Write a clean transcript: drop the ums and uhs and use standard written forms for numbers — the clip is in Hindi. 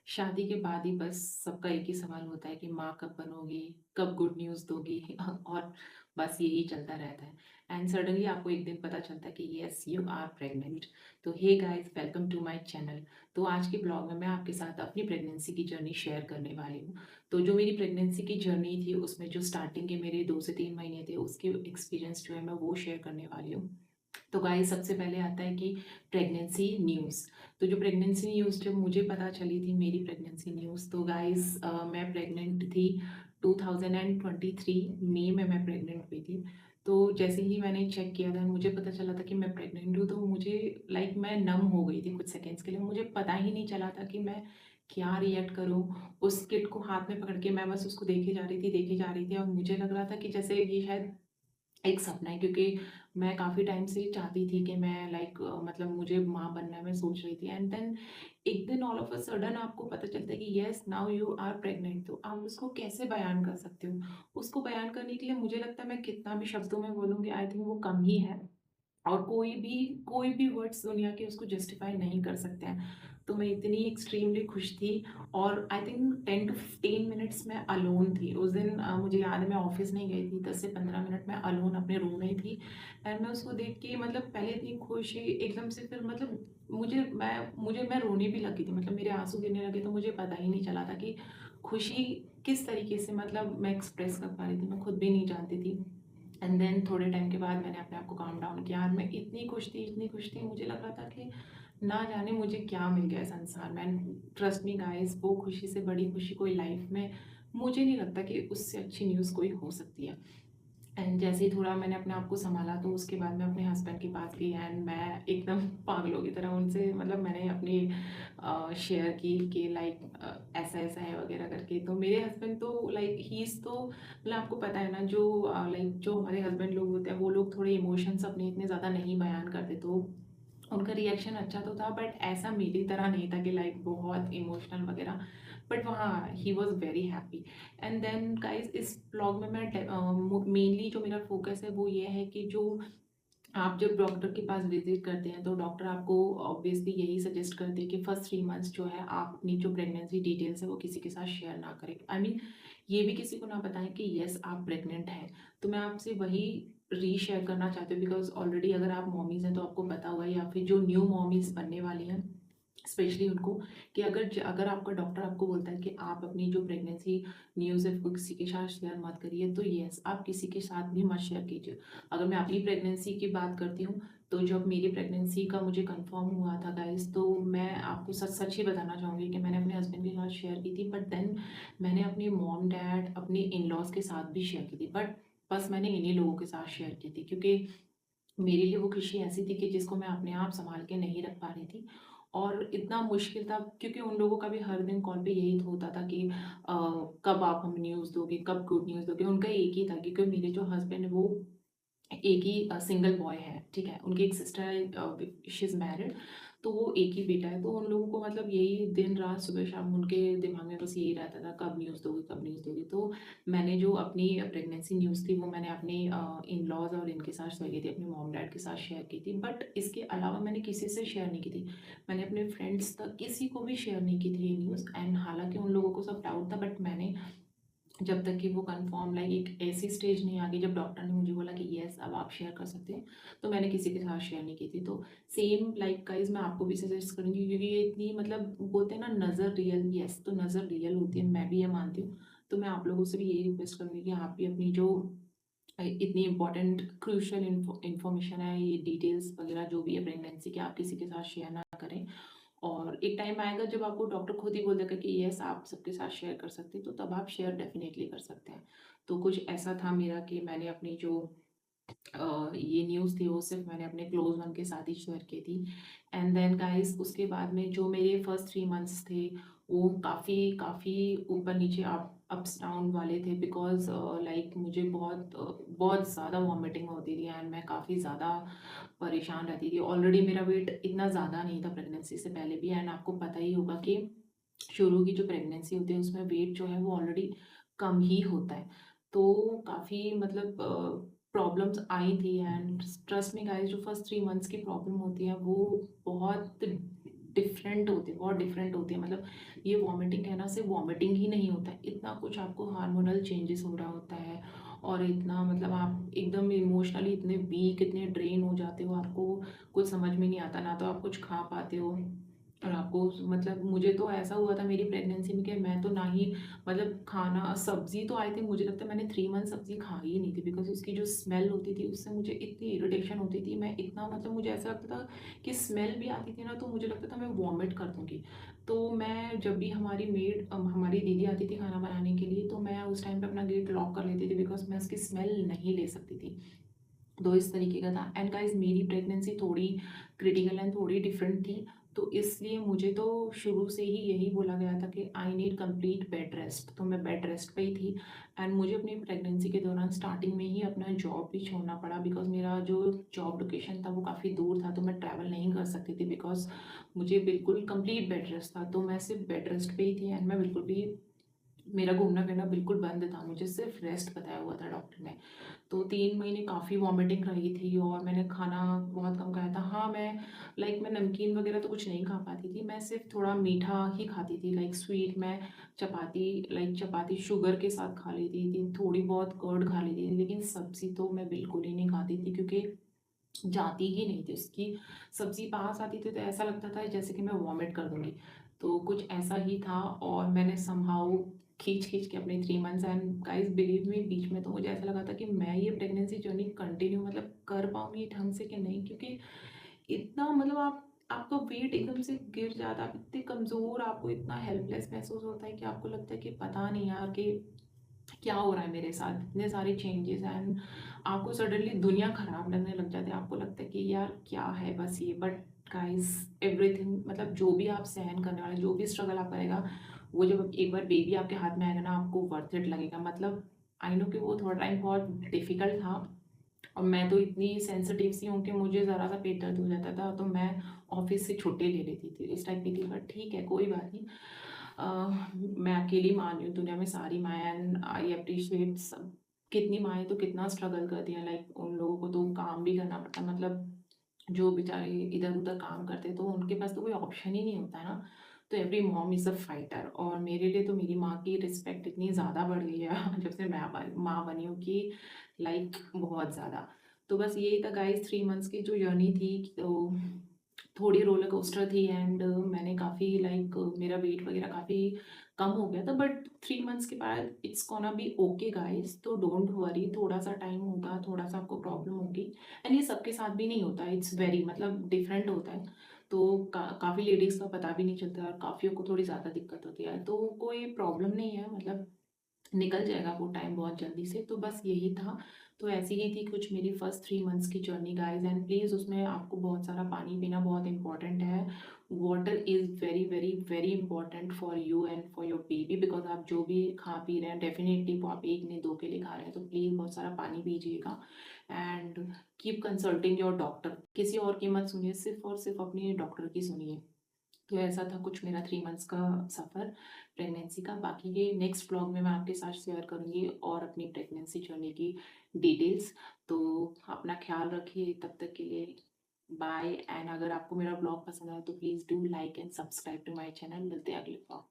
शादी के बाद ही बस सबका एक ही सवाल होता है कि माँ कब बनोगी, कब गुड न्यूज़ दोगी और बस यही चलता रहता है। एंड सडनली आपको एक दिन पता चलता है कि येस यू आर प्रेग्नेंट। तो hey guys, welcome to my channel. तो आज के ब्लॉग में मैं आपके साथ अपनी प्रेगनेंसी की जर्नी शेयर करने वाली हूँ। तो जो मेरी प्रेगनेंसी की जर्नी थी उसमें जो स्टार्टिंग के मेरे 2 से 3 महीने थे उसके एक्सपीरियंस जो है मैं वो शेयर करने वाली हूँ। तो गाइस, सबसे पहले आता है कि प्रेगनेंसी न्यूज़। तो जो प्रेगनेंसी न्यूज़ जब मुझे पता चली थी मेरी प्रेगनेंसी न्यूज़, तो गाइस मैं प्रेग्नेंट थी 2023 मई में मैं प्रेग्नेंट हुई थी। तो जैसे ही मैंने चेक किया था मुझे पता चला था कि मैं प्रेग्नेंट हूँ, तो मुझे लाइक मैं नम हो गई थी कुछ सेकेंड्स के लिए। मुझे पता ही नहीं चला था कि मैं क्या रिएक्ट करूँ। उस किट को हाथ में पकड़ के मैं बस उसको देखे जा रही थी, देखे जा रही थी, और मुझे लग रहा था कि जैसे ये शायद एक सपना है, क्योंकि मैं काफ़ी टाइम से चाहती थी कि मैं लाइक मतलब मुझे माँ बनना है, मैं सोच रही थी। एंड देन एक दिन ऑल ऑफ अ सडन आपको पता चलता है कि yes now you are pregnant. तो आप उसको कैसे बयान कर सकते हो? उसको बयान करने के लिए मुझे लगता है मैं कितना भी शब्दों में बोलूँगी, आई थिंक वो कम ही है। और कोई भी वर्ड्स दुनिया के उसको जस्टिफाई नहीं कर सकते हैं। तो मैं इतनी एक्सट्रीमली खुश थी। और आई थिंक 10 टू 15 मिनट्स मैं अलोन थी उस दिन। मुझे याद है मैं ऑफिस नहीं गई थी, 10 से 15 मिनट मैं अलोन अपने रूम में ही थी। एंड मैं उसको देख के मतलब पहले इतनी खुश हुई एकदम से, फिर मतलब मैं रोने भी लगी थी, मतलब मेरे आंसू गिरने लगे। तो मुझे पता ही नहीं चला था कि खुशी किस तरीके से मतलब मैं एक्सप्रेस कर पा रही थी, मैं खुद भी नहीं जानती थी। एंड देन थोड़े टाइम के बाद मैंने अपने आप को काम डाउन किया, और मैं इतनी खुश थी, इतनी खुश थी, मुझे लग रहा था कि ना जाने मुझे क्या मिल गया है संसार में। ट्रस्ट मी गाइस, वो खुशी से बड़ी खुशी कोई लाइफ में मुझे नहीं लगता कि उससे अच्छी न्यूज़ कोई हो सकती है। एंड जैसे ही थोड़ा मैंने अपने आप को संभाला, तो उसके बाद मैं अपने हस्बैंड के पास गई एंड मैं एकदम पागलों की तरह उनसे मतलब मैंने अपनी शेयर की कि लाइक ऐसा ऐसा है वगैरह करके। तो मेरे हस्बैंड तो लाइक ही इज़ तो मतलब आपको पता है ना, जो लाइक जो हमारे हस्बैंड लोग होते हैं वो लोग थोड़े इमोशंस अपने इतने ज़्यादा नहीं बयान करते। तो उनका रिएक्शन अच्छा तो था, बट ऐसा मेरी तरह नहीं था कि लाइक बहुत इमोशनल वगैरह। बट वहाँ ही was very happy. And then guys, इस ब्लॉग में मैं मेनली जो मेरा फोकस है वो ये है कि जो आप जब डॉक्टर के पास विजिट करते हैं तो डॉक्टर आपको ऑब्वियसली यही सजेस्ट करते हैं कि फर्स्ट 3 मंथ्स जो है आप अपनी जो प्रेगनेंसी डिटेल्स है वो किसी के साथ शेयर ना करें। आई मीन ये भी किसी को ना बताएं कि यस आप प्रेग्नेंट हैं। तो मैं आपसे वही रीशेयर करना चाहती हूँ, बिकॉज ऑलरेडी अगर आप मॉमीज़ हैं तो आपको पता होगा, या फिर जो न्यू मॉमीज़ बनने वाली हैं स्पेशली उनको, कि अगर आपका डॉक्टर आपको बोलता है कि आप अपनी जो प्रेगनेंसी न्यूज़ है वो किसी के साथ शेयर मत करिए, तो यस आप किसी के साथ भी मत शेयर कीजिए। अगर मैं अपनी प्रेगनेंसी की बात करती हूँ, तो जब मेरी प्रेगनेंसी का मुझे कंफर्म हुआ था गाइस, तो मैं आपको सच सच ही बताना चाहूँगी कि मैंने अपने हस्बैंड के साथ शेयर की थी, बट देन मैंने अपने मॉम डैड अपने इन लॉज के साथ भी शेयर की थी। बट बस मैंने इन्हीं लोगों के साथ शेयर की थी, क्योंकि मेरे लिए वो खुशी ऐसी थी कि जिसको मैं अपने आप संभाल के नहीं रख पा रही थी। और इतना मुश्किल था, क्योंकि उन लोगों का भी हर दिन कॉल पे यही होता था कि कब आप हमें न्यूज़ दोगे, कब गुड न्यूज़ दोगे। उनका एक ही था, क्योंकि मेरे जो हस्बैंड है वो एक ही सिंगल बॉय है, ठीक है। उनकी एक सिस्टर है, शी इज़ मैरिड। तो वो एक ही बेटा है। तो उन लोगों को मतलब यही दिन रात सुबह शाम उनके दिमाग में बस यही रहता था, कब न्यूज़ दोगे, कब न्यूज़ दोगे। तो मैंने जो अपनी प्रेगनेंसी न्यूज़ थी वो मैंने अपने इन लॉज और इनके साथ शेयर की थी, अपने मॉम डैड के साथ शेयर की थी। बट इसके अलावा मैंने किसी से शेयर नहीं की थी। मैंने अपने फ्रेंड्स तक किसी को भी शेयर नहीं की थी ये न्यूज़। एंड हालांकि उन लोगों को सब डाउट था, बट मैंने जब तक कि वो कंफर्म लाइक एक ऐसी स्टेज नहीं आ गई जब डॉक्टर ने मुझे बोला कि यस अब आप शेयर कर सकते हैं, तो मैंने किसी के साथ शेयर नहीं की थी। तो सेम लाइक गाइस, मैं आपको भी सजेस्ट करूँगी, क्योंकि ये इतनी मतलब बोलते हैं ना नज़र रियल, यस तो नज़र रियल होती है, मैं भी ये मानती हूँ। तो मैं आप लोगों से भी यही रिक्वेस्ट करूँगी कि आप भी अपनी जो इतनी इंपॉर्टेंट क्रूशियल इन्फॉर्मेशन है, ये डिटेल्स वगैरह जो भी है प्रेगनेंसी के, आप किसी के साथ शेयर ना करें। और एक टाइम आएगा जब आपको डॉक्टर खुद ही बोल देगा कि यस आप सबके साथ शेयर कर सकते हैं, तो तब आप शेयर डेफिनेटली कर सकते हैं। तो कुछ ऐसा था मेरा कि मैंने अपनी जो ये न्यूज़ थी वो सिर्फ मैंने अपने क्लोज वन के साथ ही शेयर की थी। एंड देन गाइस, उसके बाद में जो मेरे फर्स्ट 3 मंथ्स थे वो काफ़ी काफ़ी ऊपर नीचे अप्स डाउन वाले थे, बिकॉज लाइक मुझे बहुत ज़्यादा वॉमिटिंग होती थी एंड मैं काफ़ी ज़्यादा परेशान रहती थी। ऑलरेडी मेरा वेट इतना ज़्यादा नहीं था प्रेगनेंसी से पहले भी, एंड आपको पता ही होगा कि शुरू की जो प्रेगनेंसी होती है उसमें वेट जो है वो ऑलरेडी कम ही होता है। तो काफ़ी मतलब प्रॉब्लम्स आई थी। एंड ट्रस्ट मी गाइस, जो फर्स्ट 3 मंथ्स की प्रॉब्लम होती है वो बहुत डिफरेंट होती है, बहुत डिफरेंट होती है। मतलब ये वॉमिटिंग कहना सिर्फ वॉमिटिंग ही नहीं होता है, इतना कुछ आपको हार्मोनल चेंजेस हो रहा होता है और इतना मतलब आप एकदम इमोशनली इतने वीक, इतने ड्रेन हो जाते हो, आपको कुछ समझ में नहीं आता, ना तो आप कुछ खा पाते हो और आपको मतलब मुझे तो ऐसा हुआ था मेरी प्रेगनेंसी में कि मैं तो ना ही मतलब खाना सब्ज़ी तो आई थिंक मुझे लगता है मैंने 3 मंथ सब्ज़ी खाई ही नहीं थी, बिकॉज़ उसकी जो स्मेल होती थी उससे मुझे इतनी इरिटेशन होती थी। मैं इतना मतलब मुझे ऐसा लगता था कि स्मेल भी आती थी ना तो मुझे लगता था मैं वॉमिट कर दूँगी। तो मैं जब भी हमारी हमारी दीदी आती थी खाना बनाने के लिए, तो मैं उस टाइम पे अपना गेट लॉक कर लेती थी, बिकॉज़ मैं उसकी स्मेल नहीं ले सकती थी। तो इस तरीके का था एंड गाइस मेरी प्रेगनेंसी थोड़ी क्रिटिकल एंड थोड़ी डिफरेंट थी। तो इसलिए मुझे तो शुरू से ही यही बोला गया था कि I need complete bed rest, तो मैं बेड रेस्ट पे ही थी। एंड मुझे अपनी प्रेगनेंसी के दौरान स्टार्टिंग में ही अपना जॉब भी छोड़ना पड़ा, बिकॉज मेरा जो जॉब लोकेशन था वो काफ़ी दूर था, तो मैं ट्रैवल नहीं कर सकती थी, बिकॉज मुझे बिल्कुल कंप्लीट बेड रेस्ट था। तो मैं सिर्फ बेड रेस्ट पे ही थी एंड मैं बिल्कुल भी मेरा घूमना फिरना बिल्कुल बंद था, मुझे सिर्फ रेस्ट बताया हुआ था डॉक्टर ने। तो 3 महीने काफ़ी वॉमिटिंग रही थी और मैंने खाना बहुत कम खाया था। हाँ, मैं नमकीन वगैरह तो कुछ नहीं खा पाती थी, मैं सिर्फ थोड़ा मीठा ही खाती थी, लाइक स्वीट मैं चपाती शुगर के साथ खा लेती थी, थोड़ी बहुत कर्ड खा लेती थी, लेकिन सब्ज़ी तो मैं बिल्कुल ही नहीं खाती थी क्योंकि जाती ही नहीं थी। उसकी सब्ज़ी पास आती थी तो ऐसा लगता था जैसे कि मैं वॉमिट कर दूँगी। तो कुछ ऐसा ही था और मैंने समहाउ खींच-खींच के अपने 3 months and guys believe me बीच में तो मुझे ऐसा लगा था कि मैं ये प्रेगनेंसी जर्नी कंटिन्यू मतलब कर पाऊँगी ढंग से कि नहीं, क्योंकि इतना मतलब आपका वेट एकदम से गिर जाता है, आप इतने कमज़ोर, आपको इतना हेल्पलेस महसूस होता है कि आपको लगता है कि पता नहीं यार कि क्या हो रहा है मेरे साथ, इतने सारे चेंजेस एंड आपको सडनली दुनिया खराब लगने लग जाती है, आपको लगता है कि यार क्या है बस ये। बट गाइस एवरीथिंग मतलब जो भी आप सहन करने वाले, जो भी स्ट्रगल आप करेगा, वो जब एक बार बेबी आपके हाथ में आएगा ना, आपको वर्थ इट लगेगा। मतलब आई नो कि वो थोड़ा टाइम बहुत डिफिकल्ट था और मैं तो इतनी सेंसिटिव सी हूँ कि मुझे ज़रा सा पेट दर्द हो जाता था तो मैं ऑफिस से छुट्टी ले लेती थी, इस टाइप की थी। बट ठीक है, कोई बात नहीं। मैं अकेली माँ नहीं हूँ, दुनिया में सारी माँ एंड आई अप्रिशिएट सब। कितनी माएँ तो कितना स्ट्रगल करती हैं, लाइक उन लोगों को तो काम भी करना पड़ता है, मतलब जो बेचारे इधर-उधर काम करते हैं तो उनके पास तो कोई ऑप्शन ही नहीं होता है ना। तो every mom is a fighter और मेरे लिए तो मेरी माँ की रिस्पेक्ट इतनी ज़्यादा बढ़ गई है जब से मैं माँ बनी हूँ कि लाइक बहुत ज़्यादा। तो बस यही था गाइस 3 मंथ्स की जो जर्नी थी। तो थोड़ी रोलर कोस्टर थी एंड मैंने काफ़ी लाइक मेरा वेट वगैरह काफ़ी कम हो गया था, बट 3 मंथ्स के बाद it's gonna be okay guys, तो डोंट वरी। थोड़ा सा टाइम होगा, थोड़ा सा आपको प्रॉब्लम होगी एंड ये सबके साथ भी नहीं होता, इट्स वेरी मतलब डिफरेंट होता है। तो काफ़ी लेडीज़ का पता भी नहीं चलता और काफ़ियों को थोड़ी ज़्यादा दिक्कत होती है, तो कोई प्रॉब्लम नहीं है, मतलब निकल जाएगा वो टाइम बहुत जल्दी से। तो बस यही था। तो ऐसी ही थी कुछ मेरी फर्स्ट 3 मंथ्स की जर्नी गाइज़ एंड प्लीज़ उसमें आपको बहुत सारा पानी पीना बहुत इम्पोर्टेंट है। Water is very, very, very important for you and for your baby, because आप जो भी खा पी रहे हैं डेफ़िनिटली वो आप 1 नहीं 2 के लिए खा रहे हैं। तो प्लीज़ बहुत सारा पानी पीजिएगा and keep consulting your doctor. किसी और की मत सुनिए, सिर्फ़ और सिर्फ़ अपने डॉक्टर की सुनिए। तो ऐसा था कुछ मेरा 3 मंथ्स का सफ़र प्रेगनेंसी का। बाकी ये नेक्स्ट व्लॉग में मैं आपके साथ शेयर करूँगी और अपनी प्रेगनेंसी जर्नी की डिटेल्स। तो अपना ख़्याल रखिए, तब तक के लिए बाय। एंड अगर आपको मेरा व्लॉग पसंद आया तो please do like and subscribe to my channel. मिलते हैं अगले व्लॉग।